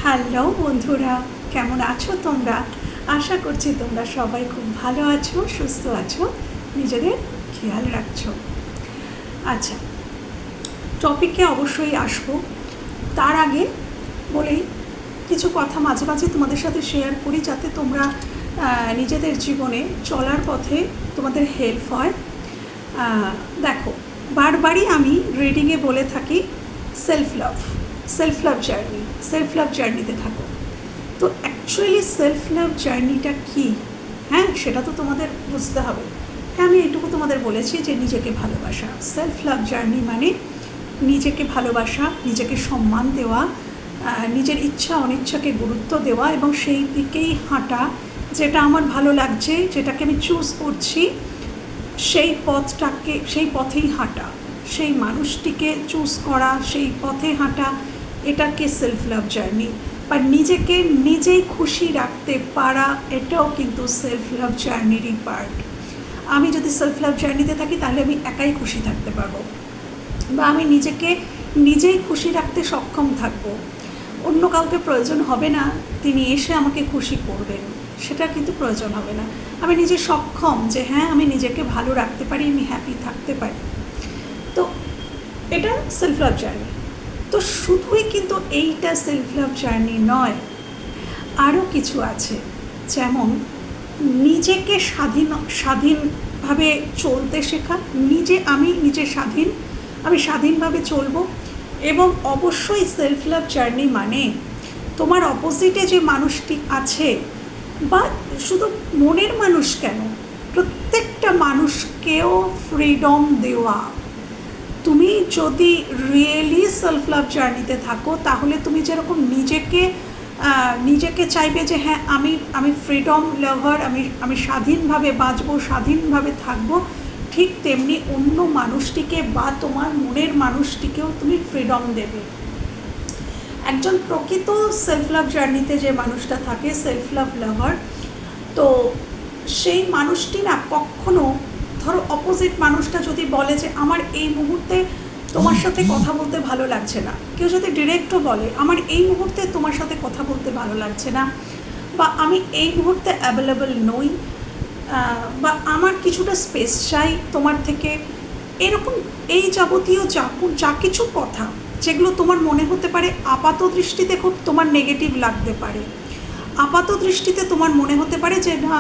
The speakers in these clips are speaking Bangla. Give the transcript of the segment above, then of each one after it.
হ্যালো বন্ধুরা, কেমন আছো তোমরা? আশা করছি তোমরা সবাই খুব ভালো আছো, সুস্থ আছো, নিজেদের খেয়াল রাখছো। আচ্ছা, টপিকে অবশ্যই আসবো। তার আগে বলেই কিছু কথা মাঝে মাঝে তোমাদের সাথে শেয়ার করি, যাতে তোমরা নিজেদের জীবনে চলার পথে তোমাদের হেল্প হয়। দেখো, বারবারই আমি রিডিংয়ে বলে থাকি সেলফ লাভ জার্নিতে থাকো। তো অ্যাকচুয়ালি সেলফ লাভ জার্নিটা কী, হ্যাঁ, সেটা তো তোমাদের বুঝতে হবে। হ্যাঁ, আমি এইটুকু তোমাদের বলেছি যে নিজেকে ভালোবাসা। সেলফ লাভ জার্নি মানে নিজেকে ভালোবাসা, নিজেকে সম্মান দেওয়া, নিজের ইচ্ছা অনিচ্ছাকে গুরুত্ব দেওয়া এবং সেই দিকেই হাঁটা। যেটা আমার ভালো লাগছে, যেটাকে আমি চুজ করছি, সেই পথেই হাঁটা, সেই মানুষটিকে চুজ করা, সেই পথে হাঁটা, এটাকে সেলফ লাভ জার্নি। বা নিজেকে নিজেই খুশি রাখতে পারা, এটাও কিন্তু সেলফ লাভ জার্নিরই পার্ট। আমি যদি সেলফ লাভ জার্নিতে থাকি তাহলে আমি একাই খুশি থাকতে পারবো, বা আমি নিজেকে নিজেই খুশি রাখতে সক্ষম থাকবো। অন্য কাউকে প্রয়োজন হবে না তিনি এসে আমাকে খুশি করবেন, সেটা কিন্তু প্রয়োজন হবে না। আমি নিজে সক্ষম যে হ্যাঁ, আমি নিজেকে ভালো রাখতে পারি, আমি হ্যাপি থাকতে পারি। তো এটা সেলফ লাভ জার্নি। তো শুধুই কিন্তু এইটা সেলফ লাভ জার্নি নয়, আরও কিছু আছে। যেমন নিজেকে স্বাধীনভাবে চলতে শেখা, আমি স্বাধীনভাবে চলবো। এবং অবশ্যই সেলফ লাভ জার্নি মানে তোমার অপোজিটে যে মানুষটি আছে, বা শুধু মনের মানুষ কেন, প্রত্যেকটা মানুষকেও ফ্রিডম দেওয়া। তুমি যদি রিয়েলি সেলফ লাভ জার্নিতে থাকো, তাহলে তুমি যেরকম নিজেকে চাইবে যে হ্যাঁ, আমি ফ্রিডম লাভার, আমি স্বাধীনভাবে বাঁচবো, স্বাধীনভাবে থাকবো, ঠিক তেমনি অন্য মানুষটিকে বা তোমার মনের মানুষটিকেও তুমি ফ্রিডম দেবে। একজন প্রকৃত সেলফ লাভ জার্নিতে যে মানুষটা থাকে, সেলফ লাভ লাভার, তো সেই মানুষটি না কখনো, ধরো অপোজিট মানুষটা যদি বলে যে আমার এই মুহূর্তে তোমার সাথে কথা বলতে ভালো লাগছে না, কেউ যদি ডিরেক্টও বলে আমার এই মুহূর্তে তোমার সাথে কথা বলতে ভালো লাগছে না, বা আমি এই মুহূর্তে অ্যাভেলেবল নই, বা আমার কিছুটা স্পেস চাই তোমার থেকে, এরকম এই যাবতীয় যা কিছু কথা যেগুলো তোমার মনে হতে পারে আপাত দৃষ্টিতে খুব তোমার নেগেটিভ লাগতে পারে, আপাত দৃষ্টিতে তোমার মনে হতে পারে যে না,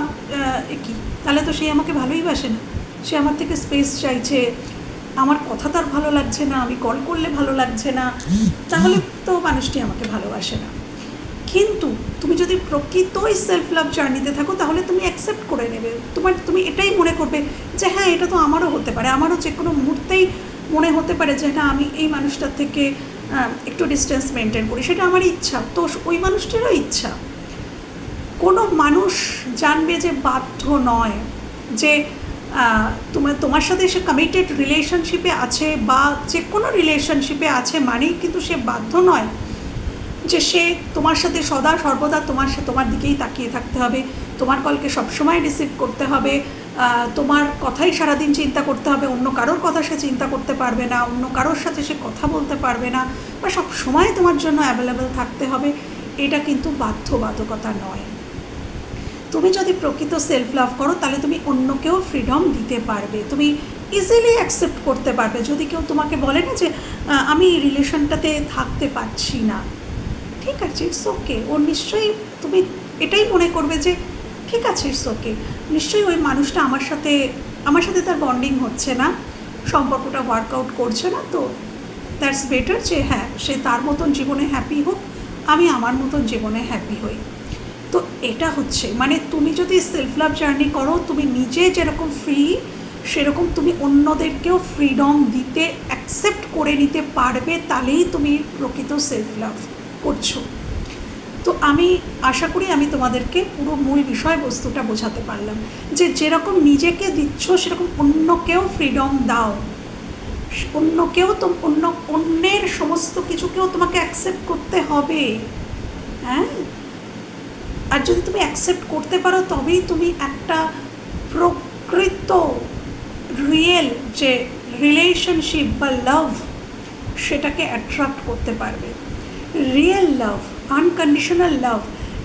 কি তাহলে তো সে আমাকে ভালোই বাসে না, সে আমার থেকে স্পেস চাইছে, আমার কথা তার ভালো লাগছে না, আমি কল করলে ভালো লাগছে না, তাহলে তো মানুষটি আমাকে ভালোবাসে না। কিন্তু তুমি যদি প্রকৃতই সেলফ লাভ জার্নিতে থাকো, তাহলে তুমি অ্যাকসেপ্ট করে নেবে। তুমি এটাই মনে করবে যে হ্যাঁ, এটা তো আমারও হতে পারে, আমারও যে কোনো মুহূর্তেই মনে হতে পারে যে না, আমি এই মানুষটার থেকে একটু ডিস্টেন্স মেনটেন করি, সেটা আমার ইচ্ছা, তো ওই মানুষটিরও ইচ্ছা। কোনো মানুষ জানবে যে বাধ্য নয়, যে তোমার সাথে সে কমিটেড রিলেশনশিপে আছে, বা যে কোনো রিলেশনশিপে আছে মানেই কিন্তু সে বাধ্য নয় যে সে তোমার সাথে সদা সর্বদা তোমার দিকেই তাকিয়ে থাকতে হবে, তোমার কলকে সবসময় রিসিভ করতে হবে, তোমার কথাই সারাদিন চিন্তা করতে হবে, অন্য কারোর কথা সে চিন্তা করতে পারবে না, অন্য কারোর সাথে সে কথা বলতে পারবে না, বা সব সময় তোমার জন্য অ্যাভেলেবেল থাকতে হবে। এটা কিন্তু বাধ্যবাধকতা নয়। তুমি যদি প্রকৃত সেলফ লাভ করো, তাহলে তুমি অন্যকেও ফ্রিডম দিতে পারবে, তুমি ইজিলি অ্যাকসেপ্ট করতে পারবে। যদি কেউ তোমাকে বলে না যে আমি এই রিলেশনটাতে থাকতে পারছি না, ঠিক আছে, ইটস ওকে, ওর নিশ্চয়ই তুমি এটাই মনে করবে যে ঠিক আছে, ইটস ওকে, নিশ্চয়ই ওই মানুষটা আমার সাথে তার বন্ডিং হচ্ছে না, সম্পর্কটা ওয়ার্কআউট করছে না, তো দ্যাটস বেটার যে হ্যাঁ, সে তার মতন জীবনে হ্যাপি হোক, আমি আমার মতন জীবনে হ্যাপি হই। তো এটা হচ্ছে মানে তুমি যদি সেলফ লাভ জার্নি করো, তুমি নিজে যেরকম ফ্রি, সেরকম তুমি অন্যদেরকেও ফ্রিডম দিতে, অ্যাকসেপ্ট করে নিতে পারবে, তাহলেই তুমি প্রকৃত সেলফ লাভ করছো। তো আমি আশা করি আমি তোমাদেরকে পুরো মূল বিষয়বস্তুটা বোঝাতে পারলাম, যে যেরকম নিজেকে দিচ্ছ সেরকম অন্যকেও ফ্রিডম দাও, অন্যের সমস্ত কিছুকেও তোমাকে অ্যাকসেপ্ট করতে হবে। হ্যাঁ, আর যদি তুমি অ্যাকসেপ্ট করতে পারো, তবেই তুমি একটা প্রকৃত রিয়েল যে রিলেশনশিপ বা লাভ, সেটাকে অ্যাট্রাক্ট করতে পারবে। রিয়েল লাভ আনকন্ডিশনাল লাভ,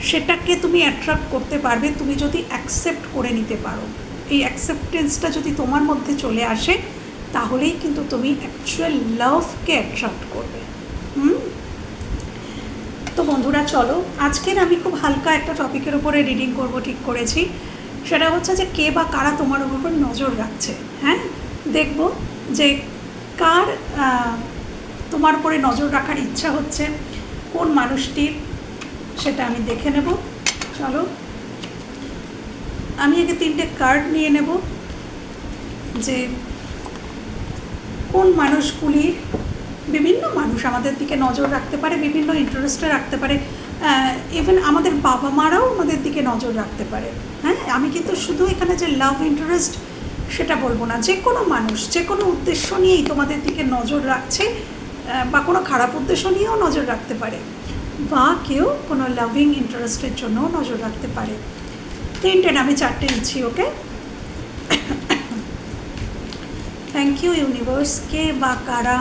সেটাকে তুমি অ্যাট্রাক্ট করতে পারবে তুমি যদি অ্যাকসেপ্ট করে নিতে পারো। এই অ্যাকসেপ্টেন্সটা যদি তোমার মধ্যে চলে আসে তাহলেই কিন্তু তুমি অ্যাকচুয়াল লাভকে অ্যাট্রাক্ট করবে। তো বন্ধুরা চলো, আজকের আমি খুব হালকা একটা টপিকের উপরে রিডিং করব ঠিক করেছি। সেটা হচ্ছে যে কে বা কারা তোমার উপর নজর রাখছে। হ্যাঁ, দেখব যে কার তোমার উপরে নজর রাখার ইচ্ছা হচ্ছে, কোন মানুষটির, সেটা আমি দেখে নেব। চলো, আমি আগে 3টে কার্ড নিয়ে নেব যে কোন মানুষগুলির, বিভিন্ন মানুষ আমাদের দিকে নজর রাখতে পারে, বিভিন্ন ইন্টারেস্টে রাখতে পারে, ইভেন আমাদের বাবা মারাও আমাদের দিকে নজর রাখতে পারে। হ্যাঁ, আমি কিন্তু শুধু এখানে যে লাভ ইন্টারেস্ট সেটা বলবো না, যে কোনো মানুষ যে কোনো উদ্দেশ্য নিয়েই তোমাদের দিকে নজর রাখছে, বা কোনো খারাপ উদ্দেশ্য নিয়েও নজর রাখতে পারে, বা কেউ কোনো লাভিং ইন্টারেস্টের জন্যও নজর রাখতে পারে। 3টে, আমি 4টে নিচ্ছি। ওকে, থ্যাংক ইউ ইউনিভার্স। কে বা কারা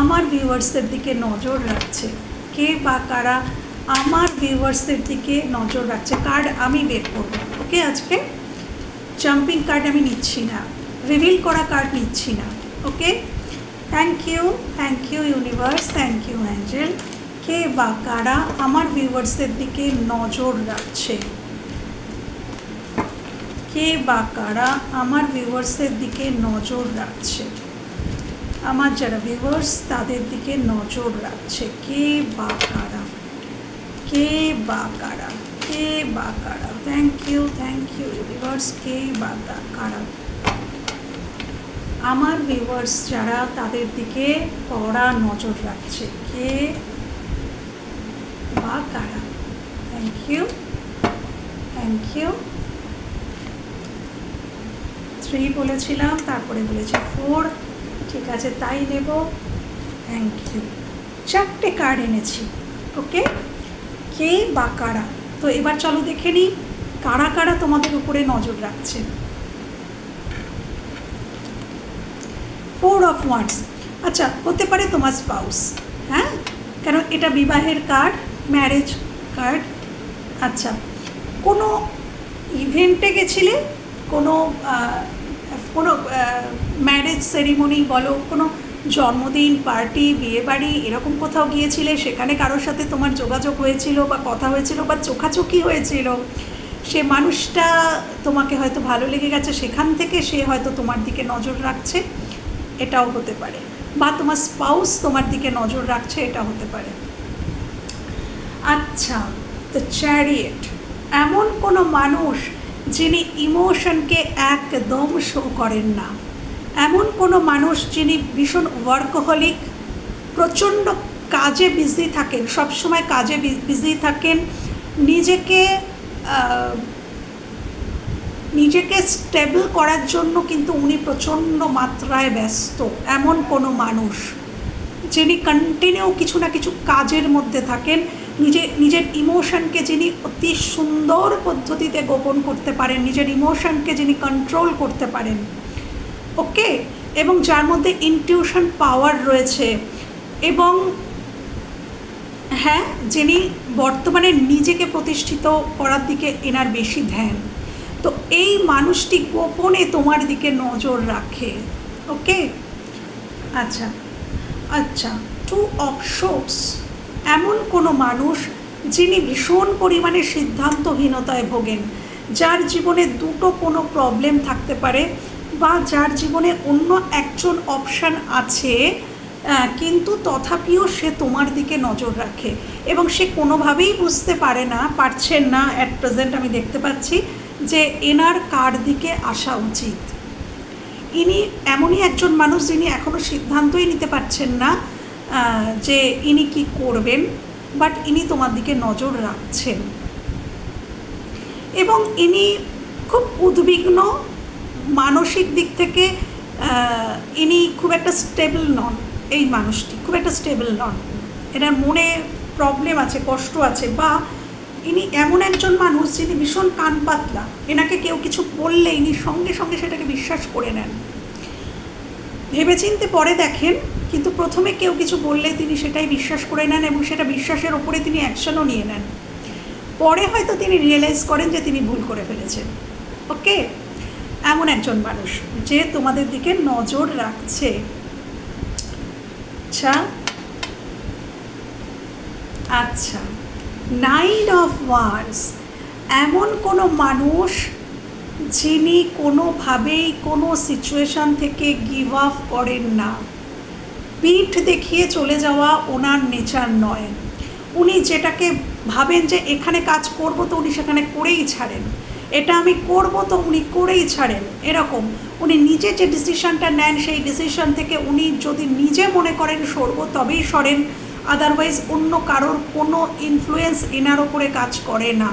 আমার ভিউয়ার্সদের দিকে নজর রাখছে, কে বা কারা আমার ভিউয়ার্সদের দিকে নজর রাখছে, কার্ড আমি বের করব। ওকে, আজকে জাম্পিং কার্ড আমি নিচ্ছি না, রিভিল করা কার্ড নিচ্ছি না। Okay, thank you universe, thank you angel. কে বা কারা আমার ভিউয়ার্সদের দিকে নজর রাখছে, কে বা কারা আমার ভিউয়ার্সদের দিকে নজর রাখছে, আমার যারা ভিউয়ার্স তাদের দিকে নজর রাখছে, কে বা কারা, কে বা কারা, কে বা কারা। Thank you universe. কে বা কারা আমার ভিউয়ার্স যারা তাদের দিকে কড়া নজর রাখছে, কে বা কারা। থ্যাংক ইউ 3 বলেছিলাম, তারপরে বলেছি 4। ঠিক আছে, তাই নেব। Thank you. 4টে কার্ড এনেছি। ওকে, কে বা কারা। তো এবার চলো দেখে নিই কারা কারা তোমাদের উপরে নজর রাখছে। 4 অফ ওয়ান্ডস। আচ্ছা, হতে পারে তোমার স্পাউস। হ্যাঁ, কারণ এটা বিবাহের কার্ড, ম্যারেজ কার্ড। আচ্ছা, কোনো ইভেন্টে গেছিলে, কোনো ম্যারেজ সেরিমনি বলো, কোনো জন্মদিন, পার্টি, বিয়েবাড়ি, এরকম কোথাও গিয়েছিলে, সেখানে কারোর সাথে তোমার যোগাযোগ হয়েছিল বা কথা হয়েছিল বা চোখাচোখি হয়েছিল, সে মানুষটা তোমাকে হয়তো ভালো লেগে গেছে, সেখান থেকে সে হয়তো তোমার দিকে নজর রাখছে, এটাও হতে পারে। বা তোমার স্পাউস তোমার দিকে নজর রাখছে, এটা হতে পারে। আচ্ছা, দ্য চ্যারিয়েট। এমন কোনো মানুষ যিনি ইমোশনকে একদম শো করেন না, এমন কোনো মানুষ যিনি ভীষণ ওয়ার্কহলিক, প্রচণ্ড কাজে বিজি থাকেন, সবসময় কাজে বিজি থাকেন, নিজেকে স্টেবল করার জন্য কিন্তু উনি প্রচণ্ড মাত্রায় ব্যস্ত। এমন কোনো মানুষ যিনি কন্টিনিউ কিছু না কিছু কাজের মধ্যে থাকেন, নিজের ইমোশনকে যিনি অতি সুন্দর পদ্ধতিতে গোপন করতে পারেন, নিজের ইমোশনকে যিনি কন্ট্রোল করতে পারেন। ওকে, এবং যার মধ্যে ইনটিউশন পাওয়ার রয়েছে, এবং হ্যাঁ, যিনি বর্তমানে নিজেকে প্রতিষ্ঠিত করার দিকে এনার বেশি ধ্যান। তো এই মানুষটি গোপনে তোমার দিকে নজর রাখে। ওকে, আচ্ছা, 2 অফ সোর্ডস। এমন কোনো মানুষ যিনি ভীষণ পরিমাণে সিদ্ধান্তহীনতায় ভোগেন, যার জীবনে 2টো কোনো প্রবলেম থাকতে পারে, বা যার জীবনে অন্য একজন অপশান আছে, কিন্তু তথাপিও সে তোমার দিকে নজর রাখে, এবং সে কোনোভাবেই বুঝতে পারছেন না অ্যাট প্রেজেন্ট। আমি দেখতে পাচ্ছি যে এনার কার দিকে আসা উচিত। ইনি এমনই একজন মানুষ যিনি এখনও সিদ্ধান্তই নিতে পারছেন না যে ইনি কি করবেন, বাট ইনি তোমার দিকে নজর রাখছেন, এবং ইনি খুব উদ্বিগ্ন মানসিক দিক থেকে। ইনি খুব একটা স্টেবল নন, এই মানুষটি খুব একটা স্টেবল নন, এনার মনে প্রবলেম আছে, কষ্ট আছে, বা ইনি এমন একজন মানুষ যিনি ভীষণ কান পাতলা, এনাকে কেউ কিছু বললে ইনি সঙ্গে সঙ্গে সেটাকে বিশ্বাস করে নেন। ভেবেচিন্তে পরে দেখেন, কিন্তু প্রথমে কেউ কিছু বললে তিনি সেটাই বিশ্বাস করে নেন এবং সেটা বিশ্বাসের ওপরে তিনি অ্যাকশনও নিয়ে নেন। পরে হয়তো তিনি রিয়েলাইজ করেন যে তিনি ভুল করে ফেলেছেন। ওকে, এমন একজন মানুষ যে তোমাদের দিকে নজর রাখছে। আচ্ছা আচ্ছা, 9 অফ ওয়ান্ডস, এমন কোনো মানুষ যিনি কোনোভাবেই কোনো সিচুয়েশান থেকে গিভ আপ করেন না। পিঠ দেখিয়ে চলে যাওয়া ওনার নেচার নয়। উনি যেটাকে ভাবেন যে এখানে কাজ করব তো উনি সেখানে করেই ছাড়েন, এটা আমি করব তো উনি করেই ছাড়েন। এরকম উনি নিজে যে ডিসিশনটা নেন সেই ডিসিশন থেকে উনি যদি নিজে মনে করেন সরব তবেই সরেন, আদারওয়াইজ অন্য কারোর কোনো ইনফ্লুয়েন্স এনার ওপরে কাজ করে না।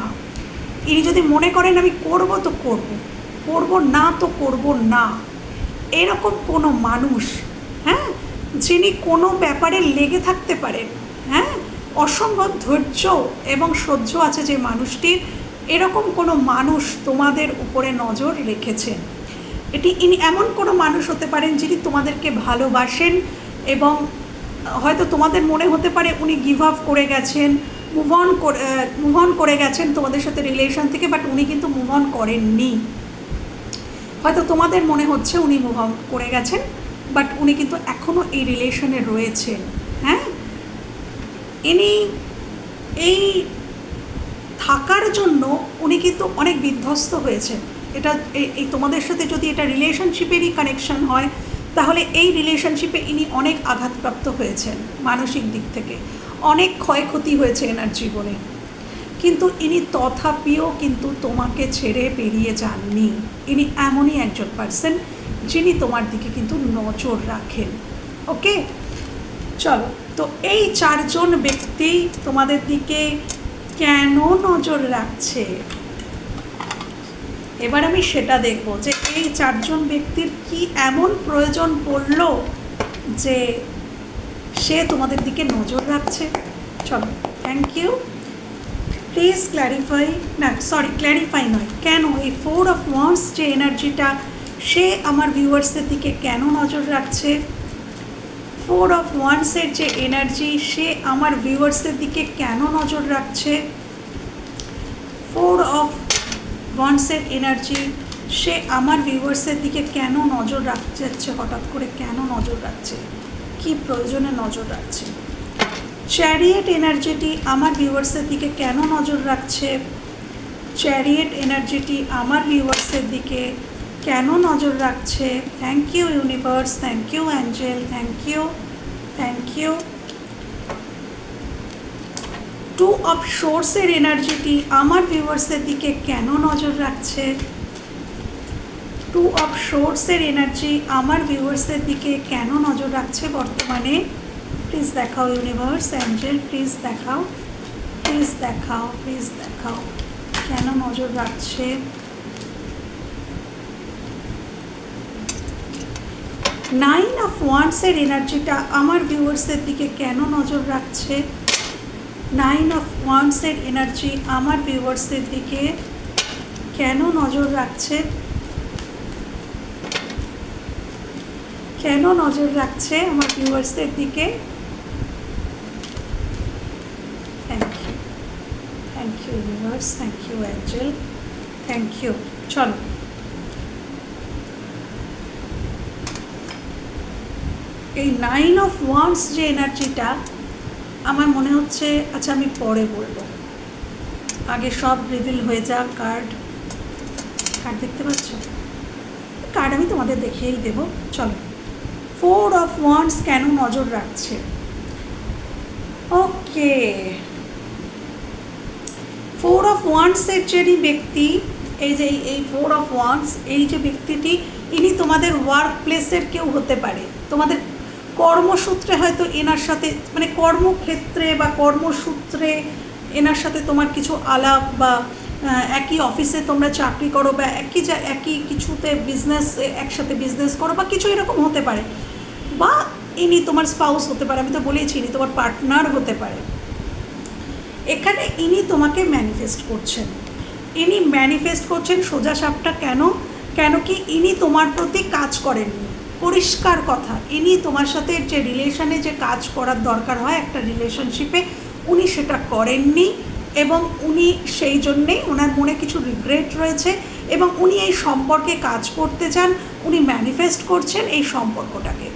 ইনি যদি মনে করেন আমি করব তো করব, করব না তো করব না, এরকম কোনো মানুষ, হ্যাঁ, যিনি কোনো ব্যাপারে লেগে থাকতে পারেন, হ্যাঁ, অসম্ভব ধৈর্য এবং সহ্য আছে যে মানুষটির, এরকম কোনো মানুষ তোমাদের উপরে নজর রেখেছেন। ইনি এমন কোনো মানুষ হতে পারেন যিনি তোমাদেরকে ভালোবাসেন এবং হয়তো তোমাদের মনে হতে পারে উনি গিভ আপ করে গেছেন, মুভ অন করে গেছেন তোমাদের সাথে রিলেশন থেকে, বাট উনি কিন্তু মুভ অন করেননি। হয়তো তোমাদের মনে হচ্ছে উনি মুভ অন করে গেছেন, বাট উনি কিন্তু এখনও এই রিলেশনে রয়েছেন। হ্যাঁ, ইনি এই থাকার জন্য উনি কিন্তু অনেক বিধ্বস্ত হয়েছেন। এটা এই তোমাদের সাথে যদি এটা রিলেশনশিপেরই কানেকশন হয় তাহলে এই রিলেশনশিপে ইনি অনেক আঘাতপ্রাপ্ত হয়েছেন, মানসিক দিক থেকে অনেক ক্ষয়ক্ষতি হয়েছে এনার জীবনে, কিন্তু ইনি তথাপিও কিন্তু তোমাকে ছেড়ে বেরিয়ে যাননি। ইনি এমনই একজন পার্সন যিনি তোমার দিকে কিন্তু নজর রাখেন। ওকে, চলো, তো এই চারজন ব্যক্তি তোমাদের দিকে কেন নজর রাখছে এবার আমি সেটা দেখব, যে এই চারজন ব্যক্তির কি এমন প্রয়োজন পড়ল যে সে তোমাদের দিকে নজর রাখছে। চলো, থ্যাংক ইউ। প্লিজ ক্ল্যারিফাই, না সরি ক্ল্যারিফাই নয়, কেন এই 4 অফ ওয়ান্ডস যে এনার্জিটা সে আমার ভিউয়ার্সদের দিকে কেন নজর রাখছে। 4 অফ ওয়ান্ডসের যে এনার্জি সে আমার ভিউয়ার্সদের দিকে কেন নজর রাখছে। 4 অফ ওয়ান্ডসের এনার্জি সে আমার ভিউয়ার্সের দিকে কেন নজর রাখছে, হঠাৎ করে কেন নজর রাখছে, কি প্রয়োজনে নজর রাখছে। চ্যারিয়েট এনার্জিটি আমার ভিউয়ার্সের দিকে কেন নজর রাখছে। চ্যারিয়েট এনার্জিটি আমার ভিউয়ার্সের দিকে কেন নজর রাখছে। Thank you universe, thank you angel, thank you, thank you. 2 of সোর্সের এনার্জিটি আমার ভিউয়ার্সের দিকে কেন নজর রাখছে। 2 অফ সোর্সের এনার্জি আমার ভিউয়ার্সের দিকে কেন নজর রাখছে বর্তমানে। প্লিজ দেখাও ইউনিভার্স, অ্যাঞ্জেল প্লিজ দেখাও, প্লিজ দেখাও, প্লিজ দেখাও কেন নজর রাখছে। 9 অফ ওয়ান্ডসের এনার্জিটা আমার ভিউয়ার্সের দিকে কেন নজর রাখছে। 9 অফ ওয়ান্ডসের এনার্জি আমার ভিউয়ার্সের দিকে কেন নজর রাখছে, কেন নজর রাখছে আমার ভিউয়ার্সদের দিকে। Thank you, thank you universe, thank you angel, thank you. চলো, এই 9 অফ ওয়ান্ডস যে এনার্জিটা আমার মনে হচ্ছে, আচ্ছা আমি পরে বলবো, আগে সব রিভিল হয়ে যাক। কার্ড দেখতে পাচ্ছ, কার্ড আমি তোমাদের দেখিয়েই দেবো। চলো, 4 অফ ওয়ান্ডস কেন নজর রাখছে। ওকে, 4 অফ ওয়ান্ডসের যে ব্যক্তি, এই যে এই 4 অফ ওয়ান্ডস, এই যে ব্যক্তিটি ইনি তোমাদের ওয়ার্ক প্লেসের কেউ হতে পারে, তোমাদের কর্মসূত্রে হয়তো এনার সাথে, মানে কর্মক্ষেত্রে বা কর্মসূত্রে এনার সাথে তোমার কিছু আলাপ, বা একই অফিসে তোমরা চাকরি করো, বা একই কিছুতে বিজনেস, একসাথে বিজনেস করো, বা কিছু এরকম হতে পারে, বা ইনি তোমার স্পাউস হতে পারে, আমি তো বলেছি ইনি তোমার পার্টনার হতে পারে। এখানে ইনি তোমাকে ম্যানিফেস্ট করছেন, ইনি ম্যানিফেস্ট করছেন সোজা সাপটা। কেন কি ইনি তোমার প্রতি কাজ করেননি, পরিষ্কার কথা, ইনি তোমার সাথে যে রিলেশনে যে কাজ করার দরকার হয় একটা রিলেশনশিপে, উনি সেটা করেননি এবং উনি সেই জন্যেই ওনার মনে কিছু রিগ্রেট রয়েছে এবং উনি এই সম্পর্কে কাজ করতে চান, উনি ম্যানিফেস্ট করছেন এই সম্পর্কটাকে।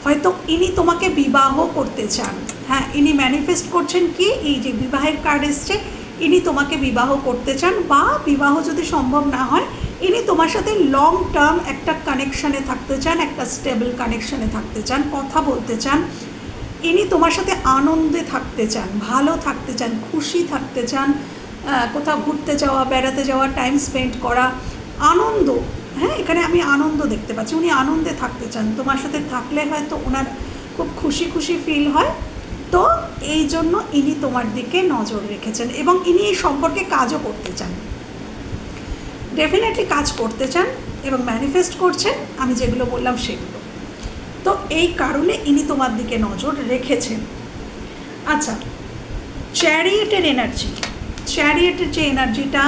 হয়তো ইনি তোমাকে বিবাহ করতে চান, হ্যাঁ ইনি ম্যানিফেস্ট করছেন কি, এই যে বিবাহের কার্ড এসছে, ইনি তোমাকে বিবাহ করতে চান, বা বিবাহ যদি সম্ভব না হয় ইনি তোমার সাথে লং টার্ম একটা কানেকশানে থাকতে চান, একটা স্টেবল কানেকশানে থাকতে চান, কথা বলতে চান। ইনি তোমার সাথে আনন্দে থাকতে চান, ভালো থাকতে চান, খুশি থাকতে চান, কোথাও ঘুরতে যাওয়া, বেড়াতে যাওয়া, টাইম স্পেন্ড করা, আনন্দ। হ্যাঁ এখানে আমি আনন্দ দেখতে পাচ্ছি, উনি আনন্দে থাকতে চান, তোমার সাথে থাকলে হয়তো ওনার খুব খুশি খুশি ফিল হয়। তো এই জন্য ইনি তোমার দিকে নজর রেখেছেন এবং ইনি এই সম্পর্কে কাজও করতে চান, ডেফিনেটলি কাজ করতে চান এবং ম্যানিফেস্ট করছেন, আমি যেগুলো বললাম সেগুলো। তো এই কারণে ইনি তোমার দিকে নজর রেখেছেন। আচ্ছা, চ্যারিয়েটের এনার্জি, চ্যারিয়েটের যে এনার্জিটা,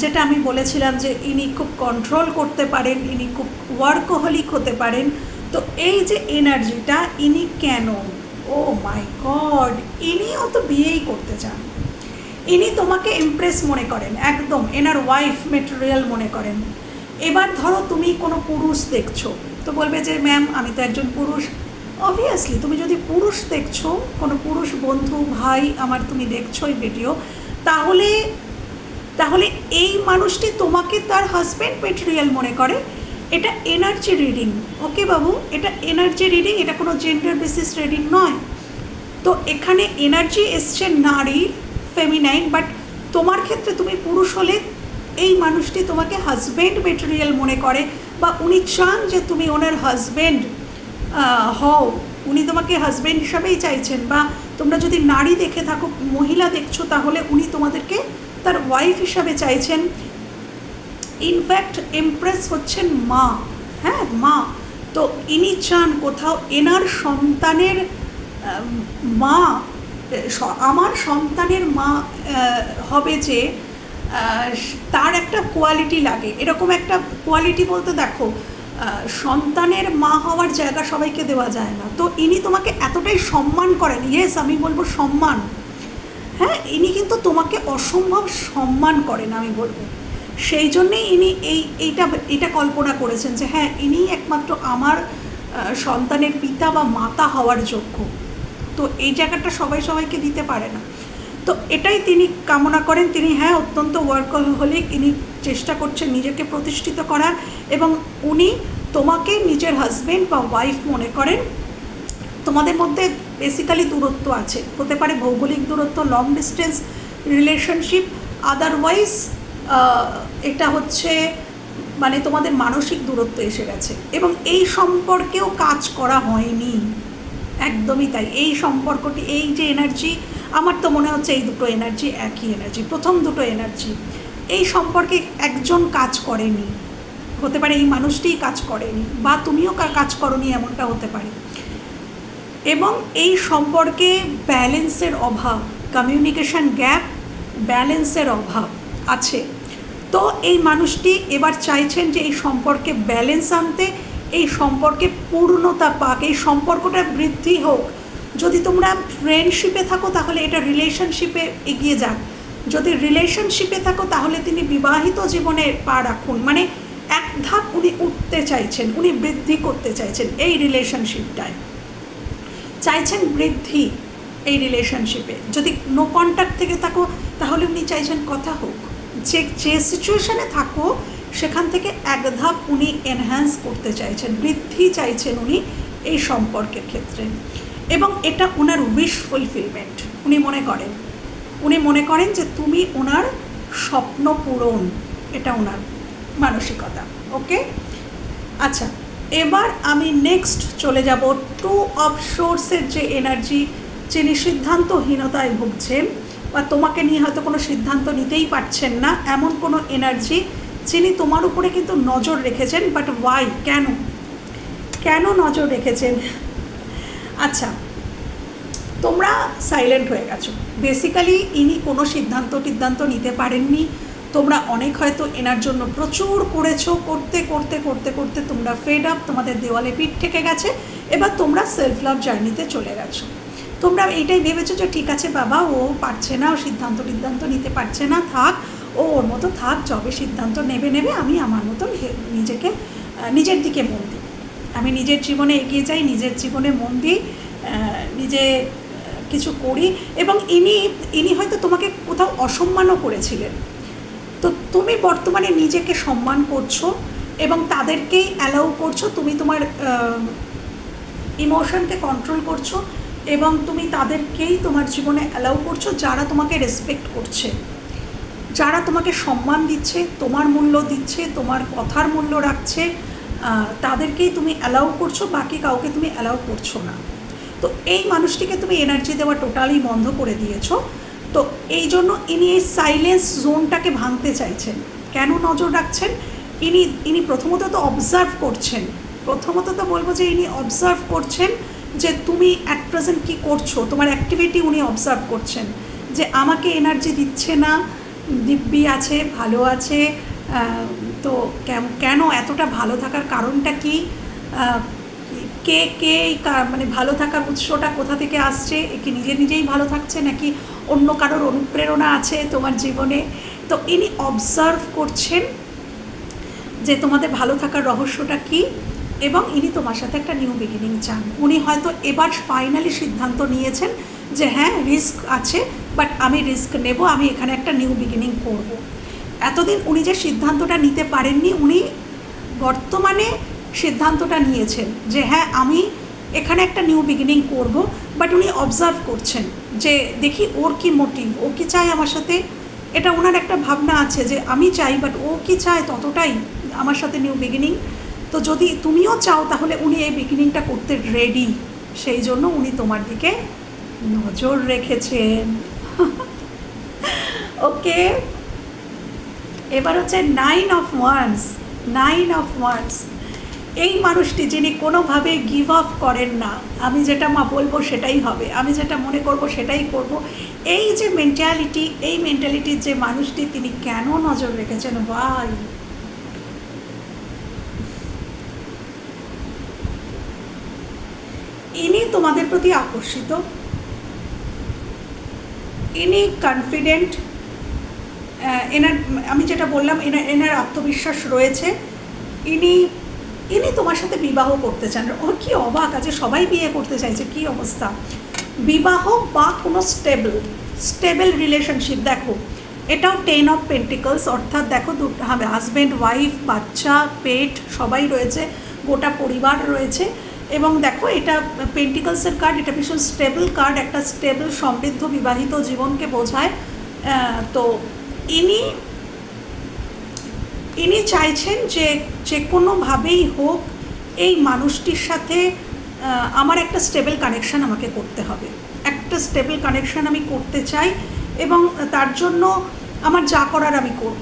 যেটা আমি বলেছিলাম যে ইনি খুব কন্ট্রোল করতে পারেন, ইনি খুব ওয়ার্কোহলিক হতে পারেন। তো এই যে এনার্জিটা, ইনি কেন, ও মাই গড, ইনিও তো বিয়েই করতে চান, ইনি তোমাকে ইমপ্রেস মনে করেন, একদম এনার ওয়াইফ মেটেরিয়াল মনে করেন। এবার ধরো তুমি কোনো পুরুষ দেখছো, তো বলবে যে ম্যাম আমি তো একজন পুরুষ। অবভিয়াসলি তুমি যদি পুরুষ দেখছো, কোনো পুরুষ বন্ধু ভাই আমার তুমি দেখছো এই ভিডিও, তাহলে তাহলে এই মানুষটি তোমাকে তার হাজব্যান্ড মেটেরিয়াল মনে করে। এটা এনার্জি রিডিং, ওকে বাবু, এটা এনার্জি রিডিং, এটা কোনো জেন্ডার বেসিস রিডিং নয়। তো এখানে এনার্জি এসছে নারীর, ফেমিনাইন, বাট তোমার ক্ষেত্রে তুমি পুরুষ হলে এই মানুষটি তোমাকে হাজব্যান্ড মেটেরিয়াল মনে করে, বা উনি চান যে তুমি ওনার হাজব্যান্ড হও, উনি তোমাকে হাজব্যান্ড হিসাবেই চাইছেন। বা তোমরা যদি নারী দেখে থাকো, মহিলা দেখছো, তাহলে উনি তোমাদেরকে তার ওয়াইফ হিসাবে চাইছেন। ইনফ্যাক্ট এমপ্রেস হচ্ছেন মা, হ্যাঁ মা। তো ইনি চান কোথাও এনার সন্তানের মা, আমার সন্তানের মা হবে যে তার একটা কোয়ালিটি লাগে, এরকম একটা কোয়ালিটি বলতে দেখো সন্তানের মা হওয়ার জায়গা সবাইকে দেওয়া যায় না। তো ইনি তোমাকে এতটাই সম্মান করেন, ইয়েস আমি বলবো সম্মান, হ্যাঁ ইনি কিন্তু তোমাকে অসম্ভব সম্মান করেন আমি বলবো। সেই জন্যেই ইনি এইটা কল্পনা করেছেন যে হ্যাঁ ইনি একমাত্র আমার সন্তানের পিতা বা মাতা হওয়ার যোগ্য। তো এই জায়গাটা সবাইকে দিতে পারে না। তো এটাই তিনি কামনা করেন। তিনি হ্যাঁ অত্যন্ত ওয়ার্কহলিক, ইনি চেষ্টা করছেন নিজেকে প্রতিষ্ঠিত করার, এবং উনি তোমাকে নিজের হাজব্যান্ড বা ওয়াইফ মনে করেন। তোমাদের মধ্যে বেসিক্যালি দূরত্ব আছে, হতে পারে ভৌগোলিক দূরত্ব, লং ডিস্টেন্স রিলেশনশিপ, আদারওয়াইজ এটা হচ্ছে মানে তোমাদের মানসিক দূরত্ব এসে গেছে, এবং এই সম্পর্কেও কাজ করা হয়নি, একদমই তাই। এই সম্পর্কটি, এই যে এনার্জি, আমার তো মনে হচ্ছে এই দুটো এনার্জি একই এনার্জি, প্রথম দুটো এনার্জি, এই সম্পর্কে একজন কাজ করেনি, হতে পারে এই মানুষটিই কাজ করেনি, বা তুমিও কাজ করোনি, এমনটা হতে পারে। এবং এই সম্পর্কে ব্যালেন্সের অভাব, কমিউনিকেশন গ্যাপ, ব্যালেন্সের অভাব আছে। তো এই মানুষটি এবার চাইছেন যে এই সম্পর্কে ব্যালেন্স আনতে, এই সম্পর্কে পূর্ণতা পাক, এই সম্পর্কটা বৃদ্ধি হোক। যদি তোমরা ফ্রেন্ডশিপে থাকো তাহলে এটা রিলেশনশিপে এগিয়ে যাক, যদি রিলেশনশিপে থাকো তাহলে তিনি বিবাহিত জীবনে পা রাখুন, মানে এক ধাপ উনি উঠতে চাইছেন, উনি বৃদ্ধি করতে চাইছেন এই রিলেশনশিপটায়, চাইছেন বৃদ্ধি এই রিলেশনশিপে। যদি নো কন্ট্যাক্ট থেকে থাকো তাহলে উনি চাইছেন কথা হোক, যে সিচুয়েশানে থাকো সেখান থেকে এক ধাপ উনি এনহ্যান্স করতে চাইছেন, বৃদ্ধি চাইছেন উনি এই সম্পর্কের ক্ষেত্রে। এবং এটা ওনার উইশ ফুলফিলমেন্ট, উনি মনে করেন যে তুমি ওনার স্বপ্ন পূরণ, এটা ওনার মানসিকতা। ওকে, আচ্ছা এবার আমি নেক্সট চলে যাব টু অফ সোর্সের যে এনার্জি, যিনি সিদ্ধান্তহীনতায় ভুগছেন বা তোমাকে নিয়ে হয়তো কোনো সিদ্ধান্ত নিতেই পারছেন না, এমন কোনো এনার্জি যিনি তোমার উপরে কিন্তু নজর রেখেছেন, বাট ওয়াই, কেন নজর রেখেছেন? আচ্ছা, তোমরা সাইলেন্ট হয়ে গেছো, বেসিক্যালি ইনি কোনো সিদ্ধান্ত নিতে পারেননি, তোমরা অনেক হয়তো এনার জন্য প্রচুর করেছো, করতে করতে করতে করতে তোমরা ফেড আপ, তোমাদের দেওয়ালে পিঠ ঠেকে গেছে, এবার তোমরা সেলফ লাভ জার্নিতে চলে গেছো। তোমরা এইটাই ভেবেছো যে ঠিক আছে বাবা, ও পারছে না, ও সিদ্ধান্ত নিতে পারছে না, থাক, ও ওর মতো থাক, যবে সিদ্ধান্ত নেবে, আমি আমার মতো নিজেকে নিজের দিকে মন দিই, আমি নিজের জীবনে এগিয়ে যাই, নিজের জীবনে মন দিই, নিজে কিছু করি। এবং ইনি হয়তো তোমাকে কোথাও অসম্মানও করেছিলেন, তো তুমি বর্তমানে নিজেকে সম্মান করছো এবং তাদেরকেই অ্যালাউ করছো, তুমি তোমার ইমোশনকে কন্ট্রোল করছো এবং তুমি তাদেরকেই তোমার জীবনে অ্যালাউ করছো যারা তোমাকে রেসপেক্ট করছে, যারা তোমাকে সম্মান দিচ্ছে, তোমার মূল্য দিচ্ছে, তোমার কথার মূল্য রাখছে, তাদেরকেই তুমি অ্যালাউ করছো, বাকি কাউকে তুমি অ্যালাউ করছো না। তো এই মানুষটিকে তুমি এনার্জি দেওয়া টোটালি বন্ধ করে দিয়েছো। তো এই জন্য ইনি এই সাইলেন্স জোনটাকে ভাঙতে চাইছেন। কেন নজর রাখছেন? ইনি প্রথমত তো অবজার্ভ করছেন, প্রথমত তো বলবো যে ইনি অবজার্ভ করছেন যে তুমি অ্যাট প্রেজেন্ট কী করছো, তোমার অ্যাক্টিভিটি উনি অবজার্ভ করছেন, যে আমাকে এনার্জি দিচ্ছে না, দিব্যি আছে, ভালো আছে, তো কেন এতটা ভালো থাকার কারণটা কি, কে মানে ভালো থাকার উৎসটা কোথা থেকে আসছে, কি নিজেই ভালো থাকছে নাকি অন্য কারোর অনুপ্রেরণা আছে তোমার জীবনে। তো ইনি অবজার্ভ করছেন যে তোমাদের ভালো থাকার রহস্যটা কি, এবং ইনি তোমার সাথে একটা নিউ বিগিনিং চান। উনি হয়তো এবার ফাইনালি সিদ্ধান্ত নিয়েছেন যে হ্যাঁ রিস্ক আছে, বাট আমি রিস্ক নেব, আমি এখানে একটা নিউ বিগিনিং করব। এতদিন উনি যে সিদ্ধান্তটা নিতে পারেননি, উনি বর্তমানে সিদ্ধান্তটা নিয়েছেন যে হ্যাঁ আমি এখানে একটা নিউ বিগিনিং করব। বাট উনি অবজার্ভ করছেন যে দেখি ওর কি মোটিভ, ও কি চায় আমার সাথে, এটা ওনার একটা ভাবনা আছে যে আমি চাই, বাট ও কি চায় ততটাই আমার সাথে নিউ বিগিনিং। তো যদি তুমিও চাও তাহলে উনি এই বিগিনিংটা করতে রেডি, সেই জন্য উনি তোমার দিকে নজর রেখেছেন। ওকে, এবার হচ্ছে 9 of Wands। 9 of Wands এই মানুষটি যিনি কোনোভাবে গিভ আপ করেন না, আমি যেটা বলবো সেটাই হবে, আমি যেটা মনে করব সেটাই করব, এই যে মেন্টালিটি, এই মেন্টালিটির যে মানুষটি, তিনি কেন নজর রেখেছেন ভাই? ইনি তোমাদের প্রতি আকর্ষিত, ইনি কনফিডেন্ট, এনার আমি যেটা বললাম এনার আত্মবিশ্বাস রয়েছে, ইনি তোমার সাথে বিবাহ করতে চান। ও কি অবাক, আছে সবাই বিয়ে করতে চাইছে, কি অবস্থা! বিবাহ বা কোনো স্টেবল রিলেশনশিপ। দেখো এটাও 10 of Pentacles, অর্থাৎ দেখো হাজব্যান্ড ওয়াইফ, বাচ্চা, পেট সবাই রয়েছে, গোটা পরিবার রয়েছে। এবং দেখো এটা পেন্টিকলসের কার্ড, এটা ভীষণ স্টেবল কার্ড, একটা স্টেবল সমৃদ্ধ বিবাহিত জীবনকে বোঝায়। তো ইনি চাইছেন যে কোনোভাবেই হোক এই মানুষটির সাথে আমার একটা স্টেবল কানেকশান আমাকে করতে হবে, একটা স্টেবল কানেকশান আমি করতে চাই, এবং তার জন্য আমার যা করার আমি করব।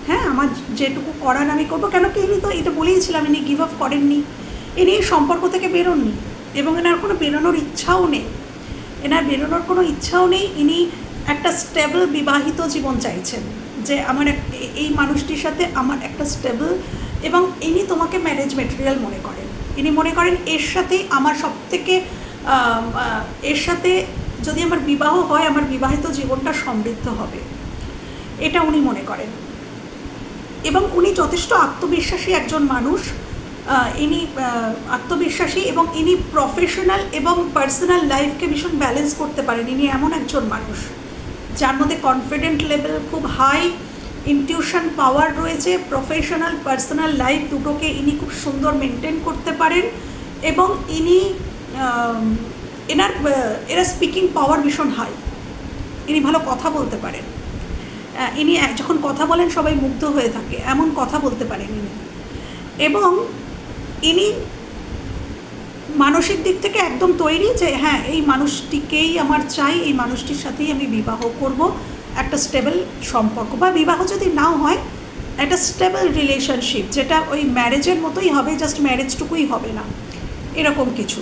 হ্যাঁ, আমার যেটুকু করার আমি করব। কেন কি ইনি তো এটা বলেইছিলাম, ইনি গিভ আপ করেননি, ইনি সম্পর্ক থেকে বেরোননি এবং এনার কোনো বেরোনোর ইচ্ছাও নেই, ইনি একটা স্টেবল বিবাহিত জীবন চাইছেন, যে আমার এই মানুষটির সাথে আমার একটা স্টেবল, এবং ইনি তোমাকে ম্যারেজ মেটেরিয়াল মনে করেন। ইনি মনে করেন এর সাথেই আমার সবথেকে, এর সাথে যদি আমার বিবাহ হয় আমার বিবাহিত জীবনটা সমৃদ্ধ হবে, এটা উনি মনে করেন। এবং উনি যথেষ্ট আত্মবিশ্বাসী একজন মানুষ, ইনি আত্মবিশ্বাসী এবং ইনি প্রফেশনাল এবং পার্সোনাল লাইফকে ভীষণ ব্যালেন্স করতে পারেন। ইনি এমন একজন মানুষ যার মধ্যে কনফিডেন্ট লেভেল খুব হাই, ইনটিউশন পাওয়ার রয়েছে, প্রফেশনাল পার্সোনাল লাইফ দুটোকে ইনি খুব সুন্দর মেনটেন করতে পারেন, এবং এরা স্পিকিং পাওয়ার ভীষণ হাই, ইনি ভালো কথা বলতে পারেন, ইনি যখন কথা বলেন সবাই মুগ্ধ হয়ে থাকে, এমন কথা বলতে পারেন ইনি। এবং ইনি মানসিক দিক থেকে একদম তৈরি যে হ্যাঁ এই মানুষটিকেই আমার চাই, এই মানুষটির সাথেই আমি বিবাহ করব, একটা স্টেবল সম্পর্ক, বা বিবাহ যদি নাও হয় একটা স্টেবল রিলেশনশিপ, যেটা ওই ম্যারেজের মতোই হবে, জাস্ট ম্যারেজটুকুই হবে না, এরকম কিছু।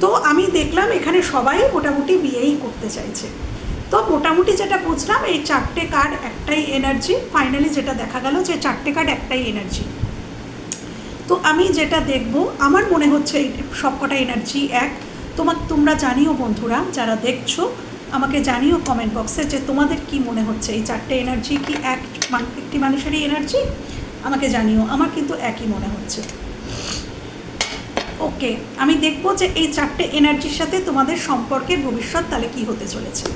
তো আমি দেখলাম এখানে সবাই মোটামুটি বিয়েই করতে চাইছে। তো মোটামুটি যেটা বুঝলাম এই 4টে কার্ড একটাই এনার্জি, ফাইনালি যেটা দেখা গেল যে 4টে কার্ড একটাই এনার্জি। তো আমি যেটা দেখব আমার মনে হচ্ছে এই সবকটা এনার্জি এক। তোমরা জানিও বন্ধুরা যারা দেখছো, আমাকে জানিও কমেন্ট বক্সে যে তোমাদের কি মনে হচ্ছে, এই 4টে এনার্জি কি একটি মানুষেরই এনার্জি? আমাকে জানিও, আমার কিন্তু একই মনে হচ্ছে। ওকে, আমি দেখব যে এই 4টে এনার্জির সাথে তোমাদের সম্পর্কের ভবিষ্যৎ তাহলে কি হতে চলেছে।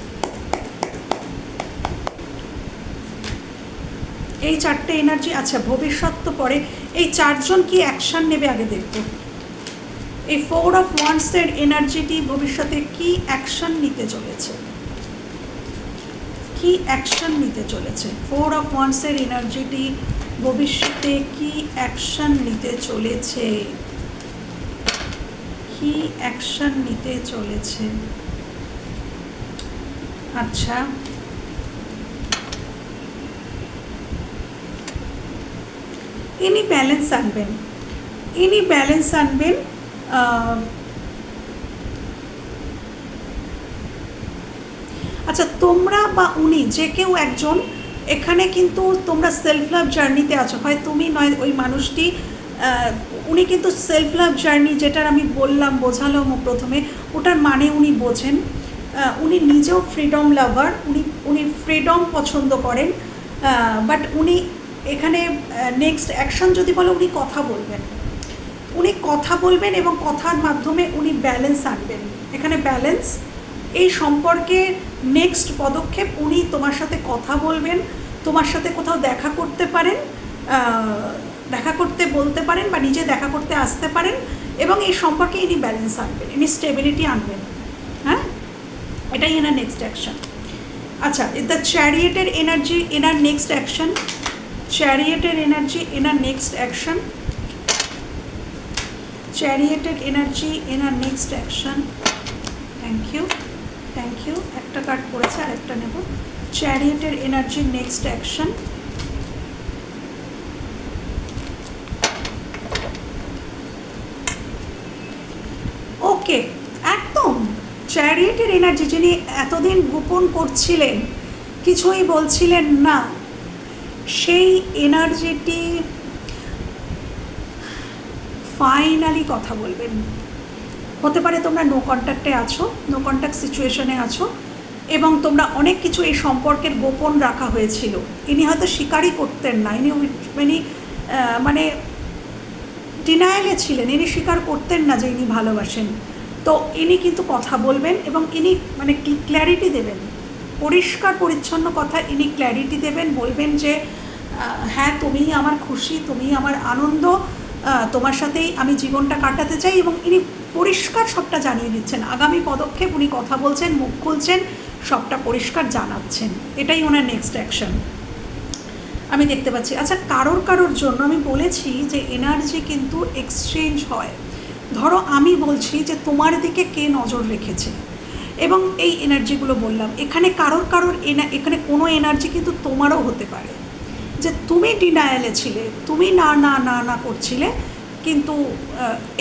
এই 4টে এনার্জি, আচ্ছা ভবিষ্যৎ তো পরে, এই 4জন কি অ্যাকশন নেবে আগে দেখব। এই 4 অফ ওয়ান্ডসের এনার্জিটি ভবিষ্যতে কি অ্যাকশন নিতে চলেছে, কি অ্যাকশন নিতে চলেছে। 4 অফ ওয়ান্ডসের এনার্জিটি ভবিষ্যতে কি অ্যাকশন নিতে চলেছে, কি অ্যাকশন নিতে চলেছে। আচ্ছা, ইনি ব্যালেন্স আনবেন, ইনি ব্যালেন্স আনবেন। আচ্ছা, তোমরা বা উনি যে কেউ একজন এখানে কিন্তু তোমরা সেলফ লাভ জার্নিতে আছো, হয় তুমি নয় ওই মানুষটি। উনি কিন্তু সেলফ লাভ জার্নি, যেটার আমি বললাম বোঝালাম প্রথমে, ওটার মানে উনি বোঝেন। উনি নিজেও ফ্রিডম লাভার, উনি ফ্রিডম পছন্দ করেন। বাট উনি এখানে নেক্সট অ্যাকশন যদি বলে, উনি কথা বলবেন, উনি কথা বলবেন এবং কথার মাধ্যমে উনি ব্যালেন্স আনবেন। এখানে ব্যালেন্স, এই সম্পর্কে নেক্সট পদক্ষেপ, উনি তোমার সাথে কথা বলবেন, তোমার সাথে কোথাও দেখা করতে পারেন, দেখা করতে বলতে পারেন বা নিজে দেখা করতে আসতে পারেন, এবং এই সম্পর্কে ইনি ব্যালেন্স আনবেন, ইনি স্টেবিলিটি আনবেন। হ্যাঁ, এটাই এনার নেক্সট অ্যাকশন। আচ্ছা, দ্য চ্যারিয়েটের এনার্জি এনার নেক্সট অ্যাকশন, চ্যারিয়েটের এনার্জি এনার নেক্সট অ্যাকশন, চ্যারিয়েটের এনার্জি এনার next action. Thank you, thank you. একটা কার্ড পড়েছে, আরেকটা নেব। চ্যারিয়েটের এনার্জি নেক্সট অ্যাকশন। ওকে, একদম চ্যারিয়েটের এনার্জি, যিনি এতদিন গোপন করছিলেন, কিছুই বলছিলেন না, সেই এনার্জিটি ফাইনালি কথা বলবেন। হতে পারে তোমরা নো কন্ট্যাক্টে আছো, নো কন্ট্যাক্ট সিচুয়েশনে আছো, এবং তোমরা অনেক কিছু এই সম্পর্কের গোপন রাখা হয়েছিল। ইনি হয়তো স্বীকারই করতেন না, ইনি মানে ডিনায়ালে ছিলেন, ইনি স্বীকার করতেন না যে ইনি ভালোবাসেন। তো ইনি কিন্তু কথা বলবেন এবং ইনি মানে ক্ল্যারিটি দেবেন, পরিষ্কার পরিচ্ছন্ন কথা ইনি ক্ল্যারিটি দেবেন, বলবেন যে হ্যাঁ তুমিই আমার খুশি, তুমিই আমার আনন্দ, তোমার সাথেই আমি জীবনটা কাটাতে চাই। এবং ইনি পরিষ্কার সবটা জানিয়ে দিচ্ছেন, আগামী পদক্ষেপ উনি কথা বলছেন, মুখ খুলছেন, সবটা পরিষ্কার জানাচ্ছেন। এটাই ওনার নেক্সট অ্যাকশন আমি দেখতে পাচ্ছি। আচ্ছা, কারোর জন্য আমি বলেছি যে এনার্জি কিন্তু এক্সচেঞ্জ হয়। ধরো আমি বলছি যে তোমার দিকে কে নজর রেখেছে, এবং এই এনার্জিগুলো বললাম। এখানে কারোর এখানে কোনো এনার্জি কিন্তু তোমারও হতে পারে, যে তুমি ডিনায়ালে ছিলে, তুমি না না না না করছিলে, কিন্তু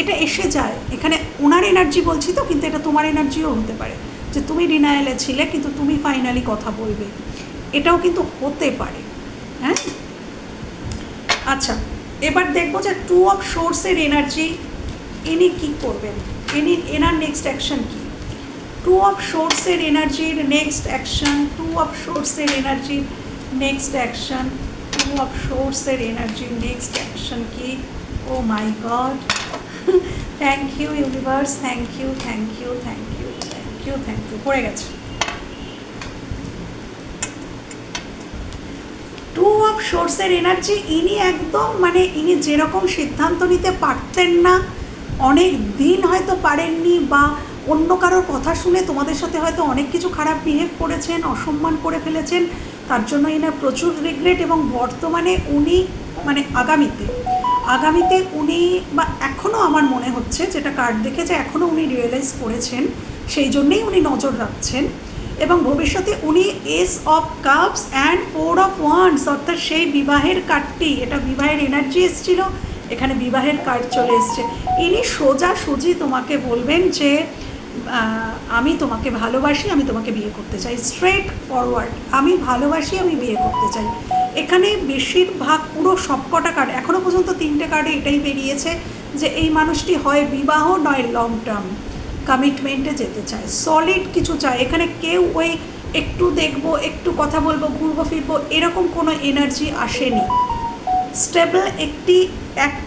এটা এসে যায়। এখানে ওনার এনার্জি বলছি তো, কিন্তু এটা তোমার এনার্জিও হতে পারে, যে তুমি ডিনায়ালে ছিলে কিন্তু তুমি ফাইনালি কথা বলবে, এটাও কিন্তু হতে পারে। হ্যাঁ, আচ্ছা, এবার দেখবো যে 2 অফ সোর্সের এনার্জি, ইনি কী করবেন, এনার নেক্সট অ্যাকশন কী। 2 অফ সোর্সের এনার্জির নেক্সট অ্যাকশন, 2 অফ সোর্সের এনার্জির নেক্সট অ্যাকশন, 2 অফ সোর্সের এনার্জির নেক্সট অ্যাকশন কি। Oh my god, thank you universe, thank you thank you thank you thank you thank you. পড়ে গেছে 2 অফ সোর্সের এনার্জি। ইনি একদম মানে ইনি যেরকম সিদ্ধান্ত নিতে পারতেন না, অনেক দিন হয়তো পারেননি, বা অন্য কারোর কথা শুনে তোমাদের সাথে হয়তো অনেক কিছু খারাপ বিহেভ করেছেন, অসম্মান করে ফেলেছেন, তার জন্য এনার প্রচুর রিগ্রেট। এবং বর্তমানে উনি মানে আগামীতে উনি, বা এখনও আমার মনে হচ্ছে যেটা কার্ড দেখে, যে এখনও উনি রিয়েলাইজ করেছেন, সেই জন্যেই উনি নজর রাখছেন। এবং ভবিষ্যতে উনি S of cups and 4 of wands, অর্থাৎ সেই বিবাহের কার্ডটি, এটা বিবাহের এনার্জি এসেছিল, এখানে বিবাহের কার্ড চলে এসছে। ইনি সোজাসুজি তোমাকে বলবেন যে আমি তোমাকে ভালোবাসি, আমি তোমাকে বিয়ে করতে চাই, স্ট্রেট ফরওয়ার্ড, আমি ভালোবাসি, আমি বিয়ে করতে চাই। এখানে বেশিরভাগ পুরো সবকটা কার্ড, এখনও পর্যন্ত 3টে কার্ডে এটাই বেরিয়েছে যে এই মানুষটি হয় বিবাহ নয় লং টার্ম কমিটমেন্টে যেতে চায়, সলিড কিছু চায়। এখানে কেউ ওই একটু দেখবো, একটু কথা বলবো, ঘুরবো ফিরবো, এরকম কোনো এনার্জি আসেনি। স্টেবল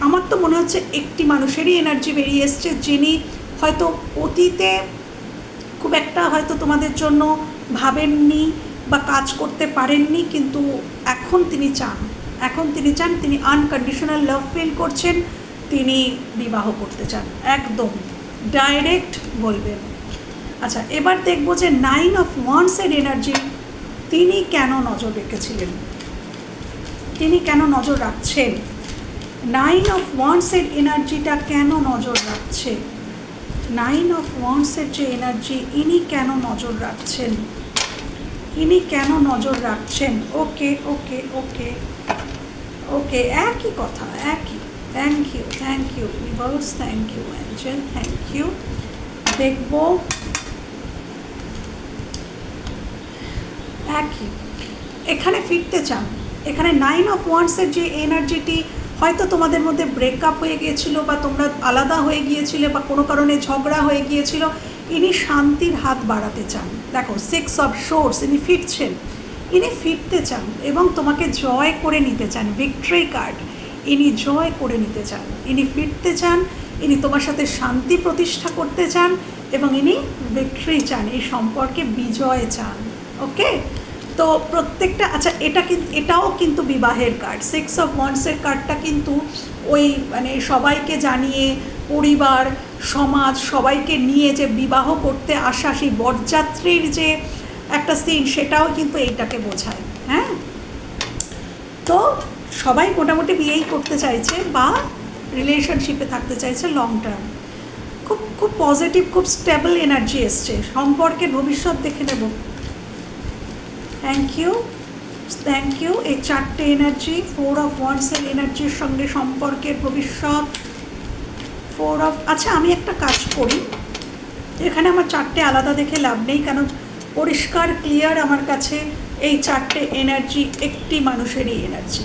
আমার তো মনে হচ্ছে একটি মানুষেরই এনার্জি বেরিয়ে এসছে, যিনি হয়তো অতীতে খুব একটা হয়তো তোমাদের জন্য ভাবেননি বা কাজ করতে পারেননি, কিন্তু এখন তিনি চান, তিনি আনকন্ডিশনাল লাভ ফিল করছেন, তিনি বিবাহ করতে চান, একদম ডাইরেক্ট বলবেন। আচ্ছা, এবার দেখবো যে 9 অফ ওয়ান্ডসের এনার্জি তিনি কেন নজর রেখেছিলেন, তিনি কেন নজর রাখছেন। 9 অফ ওয়ান্ডসের এনার্জিটা কেন নজর রাখছে, 9 অফ ওয়ান্ডসের যে এনার্জি, ইনি কেন নজর রাখছেন, ইনি কেন নজর রাখছেন। ওকে ওকে ওকে ওকে, একই কথা, একই। Thank you universe, thank you angel, thank you. দেখব একই, এখানে ফিরতে চান। এখানে 9 অফ ওয়ান্ডসের যে এনার্জিটি, হয়তো তোমাদের মধ্যে ব্রেকআপ হয়ে গিয়েছিল বা তোমরা আলাদা হয়ে গিয়েছিলে বা কোনো কারণে ঝগড়া হয়ে গিয়েছিল, ইনি শান্তির হাত বাড়াতে চান। দেখো 6 অফ সোর্স, ইনি ফিরছেন, ইনি ফিরতে চান এবং তোমাকে জয় করে নিতে চান। ভিক্টরি কার্ড, ইনি জয় করে নিতে চান, ইনি ফিরতে চান, ইনি তোমার সাথে শান্তি প্রতিষ্ঠা করতে চান এবং ইনি ভিক্টরি চান, এই সম্পর্কে বিজয় চান। ওকে, তো প্রত্যেকটা, আচ্ছা এটাও কিন্তু বিবাহের কার্ড। 6 অফ ওয়ান্ডসের কার্ডটা কিন্তু ওই মানে সবাইকে জানিয়ে, পরিবার সমাজ সবাইকে নিয়ে যে বিবাহ করতে আসা, সেই বরযাত্রীর যে একটা সিন, সেটাও কিন্তু এইটাকে বোঝায়। হ্যাঁ, তো সবাই মোটামুটি বিয়েই করতে চাইছে বা রিলেশনশিপে থাকতে চাইছে লং টার্ম। খুব খুব পজিটিভ, খুব স্টেবল এনার্জি এসছে। সম্পর্কের ভবিষ্যৎ দেখে নেব। Thank you. এই 4টে এনার্জি, 4 অফ ওয়ান্ডসের এনার্জির সঙ্গে সম্পর্কের ভবিষ্যৎ, 4 অফ, আচ্ছা আমি একটা কাজ করি, এখানে আমার 4টে আলাদা দেখে লাভ নেই, কারণ পরিষ্কার ক্লিয়ার আমার কাছে এই 4টে এনার্জি একটি মানুষেরই এনার্জি।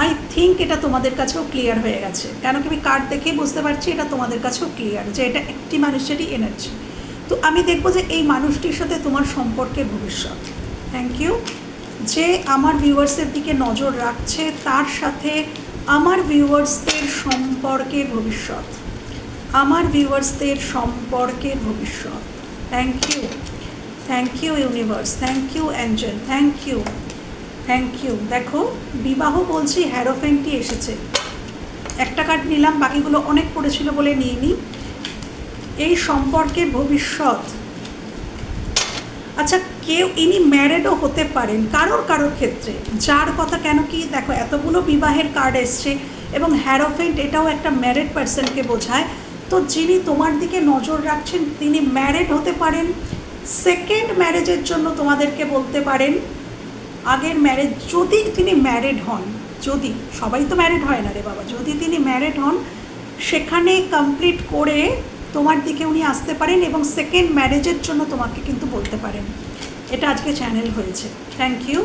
আই থিঙ্ক এটা তোমাদের কাছেও ক্লিয়ার হয়ে গেছে, কেন কি আমি কার্ড দেখেই বুঝতে পারছি এটা তোমাদের কাছেও ক্লিয়ার যে এটা একটি মানুষেরই এনার্জি। তো আমি দেখবো যে এই মানুষটির সাথে তোমার সম্পর্কের ভবিষ্যৎ। Thank you. যে আমার ভিউয়ার্সের দিকে নজর রাখছে, তার সাথে আমার ভিউয়ার্সদের সম্পর্কের ভবিষ্যৎ, আমার ভিউয়ার্সদের সম্পর্কের ভবিষ্যৎ। Thank you universe, thank you angel, thank you. দেখো বিবাহ বলছি, হ্যারোফেন্টই এসেছে। একটা কার্ড নিলাম, বাকিগুলো অনেক পড়েছিল বলে নিইনি। এই সম্পর্কের ভবিষ্যৎ, আচ্ছা ইনি ম্যারেডও হতে পারেন কারোর ক্ষেত্রে, যার কথা, কেন কি দেখো এতগুলো বিবাহের কার্ড এসছে এবং হ্যারোফেন্ট এটাও একটা ম্যারেড পার্সনকে বোঝায়। তো যিনি তোমার দিকে নজর রাখছেন তিনি ম্যারেড হতে পারেন, সেকেন্ড ম্যারেজের জন্য তোমাদেরকে বলতে পারেন। আগের ম্যারেজ, যদি তিনি ম্যারেড হন, যদি, সবাই তো ম্যারেড হয় না রে বাবা, যদি তিনি ম্যারেড হন সেখানে কমপ্লিট করে তোমার দিকে উনি আসতে পারেন এবং সেকেন্ড ম্যারেজের জন্য তোমাকে কিন্তু বলতে পারেন। এটা আজকে চ্যানেল হয়েছে। Thank you.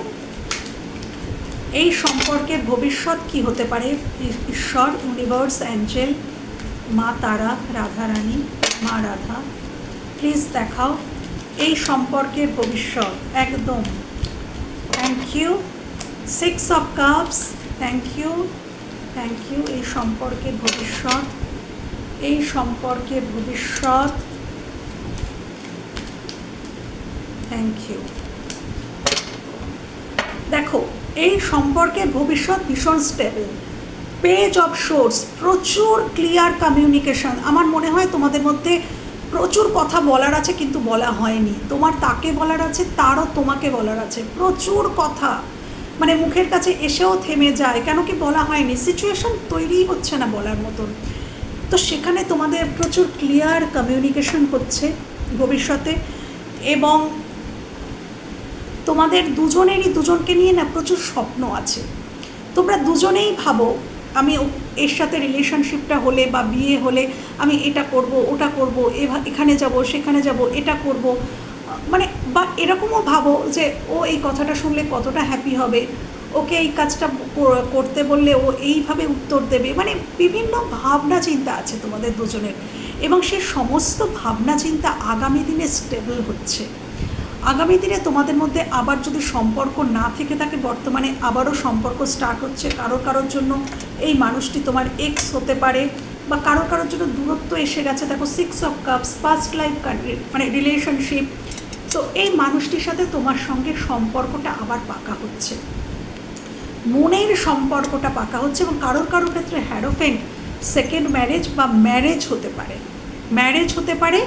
এই সম্পর্কের ভবিষ্যৎ কি হতে পারে? ঈশ্বর, ইউনিভার্স, অ্যাঞ্জেল, মা তারা, রাধারানী, মা রাধা, প্লিজ দেখাও এই সম্পর্কের ভবিষ্যৎ একদম। Thank you. 6 of cups, thank you. এই সম্পর্কের ভবিষ্যৎ, এই সম্পর্কের ভবিষ্যৎ। Thank you. দেখো এই সম্পর্কের ভবিষ্যৎ ভীষণ স্টেবল। পেজ অফ সোর্স, প্রচুর ক্লিয়ার কমিউনিকেশন। আমার মনে হয় তোমাদের মধ্যে প্রচুর কথা বলার আছে কিন্তু বলা হয়নি। তোমার তাকে বলার আছে, তারও তোমাকে বলার আছে। প্রচুর কথা মানে মুখের কাছে এসেও থেমে যায়, কেন কি বলা হয়নি, সিচুয়েশন তৈরি হচ্ছে না বলার মতন। তো সেখানে তোমাদের প্রচুর ক্লিয়ার কমিউনিকেশন হচ্ছে ভবিষ্যতে। এবং তোমাদের দুজনেরই দুজনকে নিয়ে না প্রচুর স্বপ্ন আছে। তোমরা দুজনেই ভাবো আমি এর সাথে রিলেশনশিপটা হলে বা বিয়ে হলে আমি এটা করব, ওটা করব, এখানে যাব, সেখানে যাব, এটা করব, মানে বা এরকমও ভাবো যে ও এই কথাটা শুনলে কতটা হ্যাপি হবে, ওকে এই কাজটা করতে বললে ও এইভাবে উত্তর দেবে, মানে বিভিন্ন ভাবনা চিন্তা আছে তোমাদের দুজনের, এবং সে সমস্ত ভাবনা চিন্তা আগামী দিনে স্টেবল হচ্ছে। আগামী দিনে তোমাদের মধ্যে আবার যদি সম্পর্ক না থেকে থাকে, বর্তমানে আবারও সম্পর্ক স্টার্ট হচ্ছে। কারোর জন্য এই মানুষটি তোমার এক্স হতে পারে, বা কারোর জন্য দূরত্ব এসে গেছে। দেখো 6 অফ কাপস, পাস্ট লাইফ মানে রিলেশনশিপ। তো এই মানুষটির সাথে তোমার সঙ্গে সম্পর্কটা আবার পাকা হচ্ছে, মনের সম্পর্কটা পাকা হচ্ছে। এবং কারোর ক্ষেত্রে হ্যারোফেন্ট সেকেন্ড ম্যারেজ বা ম্যারেজ হতে পারে।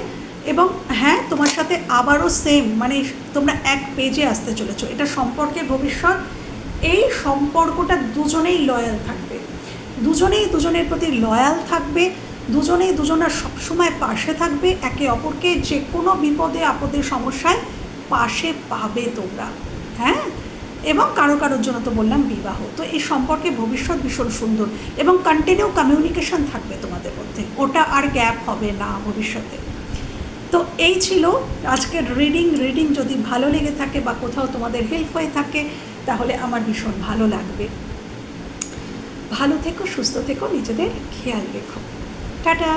এবং হ্যাঁ, তোমার সাথে আবারও সেম, মানে তোমরা এক পেজে আসতে চলেছো। এটা সম্পর্কের ভবিষ্যৎ। এই সম্পর্কটা দুজনেই লয়াল থাকবে, দুজনেই দুজনের প্রতি লয়াল থাকবে, দুজনেই দুজনের সবসময় পাশে থাকবে, একে অপরকে যে কোনো বিপদে আপদে সমস্যায় পাশে পাবে তোমরা। হ্যাঁ, এবং কারোর জন্য তো বললাম বিবাহ। তো এই সম্পর্কে ভবিষ্যৎ ভীষণ সুন্দর, এবং কন্টিনিউ কমিউনিকেশন থাকবে তোমাদের মধ্যে, ওটা আর গ্যাপ হবে না ভবিষ্যতে। তো এই ছিল আজকের রিডিং। যদি ভালো লেগে থাকে বা কোথাও তোমাদের হেল্প হয়ে থাকে, তাহলে আমার ভীষণ ভালো লাগবে। ভালো থেকো, সুস্থ থেকো, নিজেদের খেয়াল রেখো। টাটা।